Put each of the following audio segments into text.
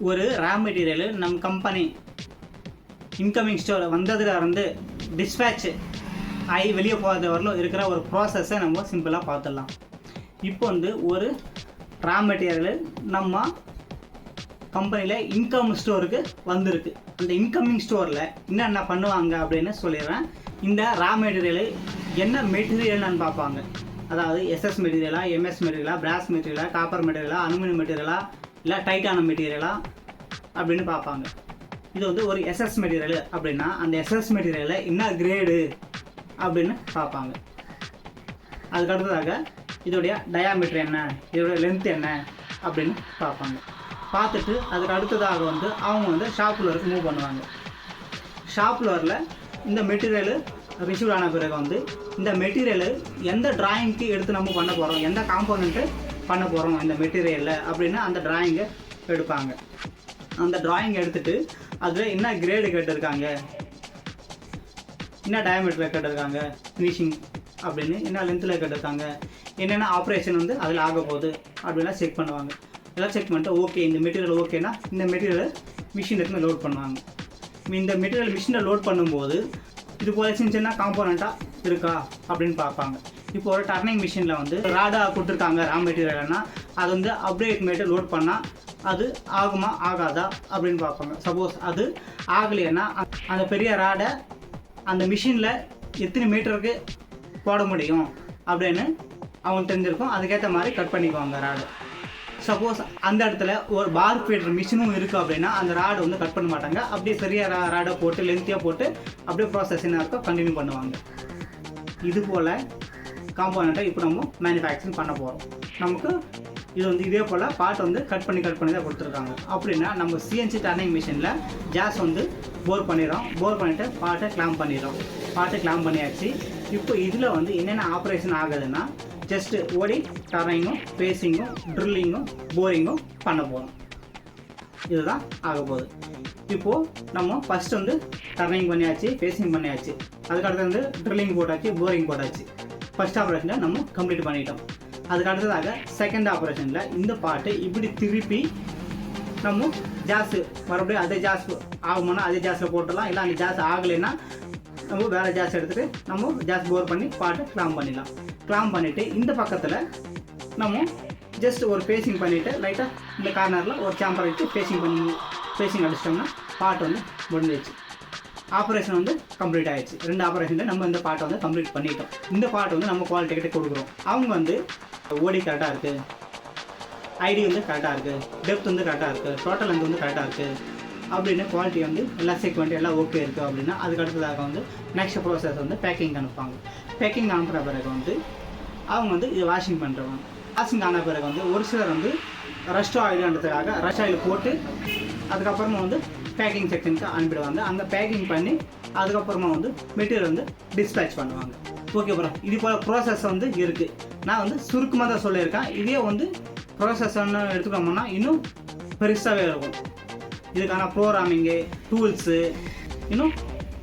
ஒரு raw material நம்ம company incoming store வந்ததுல இருந்து டிஸ்பேட்ச் ஆகி வெளியே போகிறது வரலும் இருக்கிற ஒரு ப்ராசஸை நம்ம சிம்பிளாக பார்த்துடலாம். இப்போ ஒரு ரா மெட்டீரியல் நம்ம கம்பெனியில் இன்கம் ஸ்டோருக்கு வந்திருக்கு. அந்த இன்கமிங் ஸ்டோரில் என்னென்ன பண்ணுவாங்க அப்படின்னு சொல்லிடுறேன். இந்த ரா மெட்டீரியல் என்ன மெட்டீரியல்னு பார்ப்பாங்க. அதாவது எஸ்எஸ் மெட்டீரியலா, எம்எஸ் மெட்டீரியலா, பிராஸ் மெட்டீரியலா, காப்பர் மெட்டீரியலா, அலுமினியம் மெட்டீரியலா, இல்லை டைட்டான மெட்டீரியலா அப்படின்னு பார்ப்பாங்க. இது ஒரு எஸ்எஸ் மெட்டீரியல் அப்படின்னா அந்த எஸ்எஸ் மெட்டீரியலில் என்ன கிரேடு அப்படின்னு பார்ப்பாங்க. அதுக்கு அடுத்ததாக இதோடைய டயாமீட்டர் என்ன, இதோடைய லென்த் என்ன அப்படின்னு பார்ப்பாங்க. பார்த்துட்டு அதுக்கு அடுத்ததாக அவங்க ஷாப் ஃப்ளோருக்கு மூவ் பண்ணுவாங்க. ஷாப் ஃப்ளோரில் இந்த மெட்டீரியல் ரிசீவ் ஆன பிறகு இந்த மெட்டீரியல் எந்த டிராயிங்க்கு எடுத்து நம்ம பண்ண போகிறோம், எந்த காம்போனண்ட்டு பண்ண போகிறோம் இந்த மெட்டீரியலில் அப்படின்னு அந்த டிராயிங்கை எடுப்பாங்க. அந்த டிராயிங் எடுத்துகிட்டு அதில் என்ன கிரேடு கேட்டிருக்காங்க, என்ன டயாமீட்டரில் கேட்டிருக்காங்க, ஃபினிஷிங் அப்படின்னு என்ன லென்த்தில் கேட்டிருக்காங்க, என்னென்ன ஆப்ரேஷன் அதில் ஆக போகுது அப்படின்லாம் செக் பண்ணுவாங்க. எல்லாம் செக் பண்ணிட்டு ஓகே இந்த மெட்டீரியல் ஓகேனா இந்த மெட்டீரியல் மிஷின் எடுத்து லோட் பண்ணுவாங்க. இந்த மெட்டீரியல் மிஷினில் லோட் பண்ணும்போது இது போல் சின்ன சின்ன காம்போனண்ட்டாக இருக்கா அப்படின்னு பார்ப்பாங்க. இப்போ ஒரு டர்னிங் மிஷினில் ராடாக கொடுத்துருக்காங்க ரா மெட்டீரியல்னா அது அப்டேட் மேட்டு லோட் பண்ணால் அது ஆகுமா ஆகாதா அப்படின்னு பார்ப்பாங்க. சப்போஸ் அது ஆகலைன்னா அந்த பெரிய ராடை அந்த மிஷினில் எத்தனை மீட்டருக்கு போட முடியும் அப்படின்னு அவங்க தெரிஞ்சிருக்கும். அதுக்கேற்ற மாதிரி கட் பண்ணிக்குவாங்க ராடு. சப்போஸ் அந்த இடத்துல ஒரு பார் ஃபீடர் மிஷினும் இருக்குது அப்படின்னா அந்த ராடு கட் பண்ண மாட்டாங்க. அப்படியே பெரிய ராடை போட்டு லென்த்தியாக போட்டு அப்படியே ப்ராசஸ் என்ன இருக்கோ கண்டினியூ பண்ணுவாங்க. இது போல் காம்போனண்ட்டை இப்போ நம்ம மேனுஃபேக்சரிங் பண்ண போகிறோம். நமக்கு இது இதே போல் பார்ட் கட் பண்ணி தான் கொடுத்துருக்காங்க. அப்படின்னா நம்ம சிஎன்சி டர்னிங் மிஷினில் ஜாஸ் போர் பண்ணிடுறோம். போர் பண்ணிவிட்டு பார்ட்டை கிளாம்ப் பண்ணிடுறோம். பார்ட்டை கிளாம்ப் பண்ணியாச்சு. இப்போ இதில் என்னென்ன ஆப்ரேஷன் ஆகுதுன்னா ஜஸ்ட்டு ஓடி டர்னிங்கும், பேசிங்கும், ட்ரில்லிங்கும், போரிங்கும் பண்ண போகிறோம். இதுதான் ஆக போகுது. இப்போது நம்ம ஃபஸ்ட்டு டர்னிங் பண்ணியாச்சு, பேசிங் பண்ணியாச்சு. அதுக்கடுத்து ட்ரில்லிங் போட்டாச்சு, போரிங் போட்டாச்சு. ஃபஸ்ட் ஆப்ரேஷனை நம்ம கம்ப்ளீட் பண்ணிட்டோம். அதுக்கு அடுத்ததாக செகண்ட் ஆப்ரேஷனில் இந்த பார்ட்டு இப்படி திருப்பி நம்ம ஜாஸ் மறுபடியும் அதே ஜாஸ் ஆகும்னா அதே ஜாஸில் போட்டுடலாம். இல்லை அந்த ஜாஸ் ஆகலைன்னா நம்ம வேறு ஜாஸ் எடுத்துகிட்டு நம்ம ஜாஸ் போர் பண்ணி பார்ட்டு கிளாம் பண்ணிடலாம். கிளாம் பண்ணிவிட்டு இந்த பக்கத்தில் நம்ம ஜஸ்ட் ஒரு பேசிங் பண்ணிவிட்டு லைட்டாக இந்த கார்னரில் ஒரு சாம்பர் வச்சு பேசிங் அடிச்சிட்டோம்னா பார்ட் முடிஞ்சிச்சு. ஆப்ரேஷன் கம்ப்ளீட் ஆகிடுச்சு. 2 ஆப்ரேஷனில் நம்ம இந்த பார்ட்டை கம்ப்ளீட் பண்ணிட்டோம். இந்த பார்ட் நம்ம குவாலிட்டி கிட்ட கொடுக்குறோம். அவங்க ஓடி கரெக்டாக இருக்குது, ஐடி கரெக்டாக இருக்குது, டெப்த் கரெக்டாக இருக்குது, டோட்டல் லென்த் கரெக்டாக இருக்குது அப்படின்னு குவாலிட்டி எல்லா செக்மெண்ட் எல்லாம் ஓகே இருக்குது அப்படின்னா அதுக்கு அடுத்ததாக நெக்ஸ்ட் ப்ராசஸ் பேக்கிங் அனுப்புவாங்க. பேக்கிங் அனுப்புகிற பிறகு அவங்க இது வாஷிங் பண்ணுறவங்க. வாஷிங் ஆன பிறகு ஒரு சிலர் ரஸ்ட் ஆயில்ன்றதுக்காக ரஸ்ட் ஆயில் போட்டு அதுக்கப்புறமா பேக்கிங் செக்ஷனுக்கு அனுப்பிடுவாங்க. அங்கே பேக்கிங் பண்ணி அதுக்கப்புறமா மெட்டீரியல் டிஸ்பேட்ச் பண்ணுவாங்க. ஓகே ப்ரோ, இது போல் ப்ராசஸ் இருக்குது. நான் சுருக்கமாக தான் சொல்லியிருக்கேன். இதே ப்ராசஸ்ன்னு எடுத்துக்கிட்டோம்னா இன்னும் பெருசாகவே இருக்கும். இதுக்கான ப்ரோக்ராமிங்கு, டூல்ஸு, இன்னும்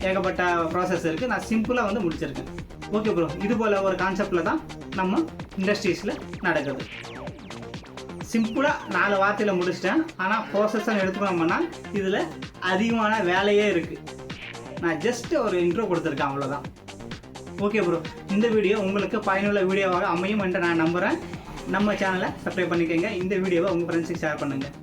ஏகப்பட்ட ப்ராசஸ் இருக்குது. நான் சிம்பிளாக முடிச்சிருக்கேன். ஓகே ப்ரோ, இது போல் ஒரு கான்செப்டில் தான் நம்ம இண்டஸ்ட்ரீஸில் நடக்குது. சிம்பிளாக 4 வார்த்தையில் முடிச்சிட்டேன். ஆனால் ப்ராசஸ்ன்னு எடுத்துக்கணும்னா இதில் அதிகமான வேலையே இருக்குது. நான் ஜஸ்ட் ஒரு இன்ட்ரோ கொடுத்துருக்கேன், அவ்வளோதான். ஓகே ப்ரோ, இந்த வீடியோ உங்களுக்கு பயனுள்ள வீடியோவாக அமையும் என்று நான் நம்புகிறேன். நம்ம சேனலை சப்ஸ்கிரைப் பண்ணிக்கோங்க. இந்த வீடியோவை உங்கள் ஃப்ரெண்ட்ஸுக்கு ஷேர் பண்ணுங்கள்.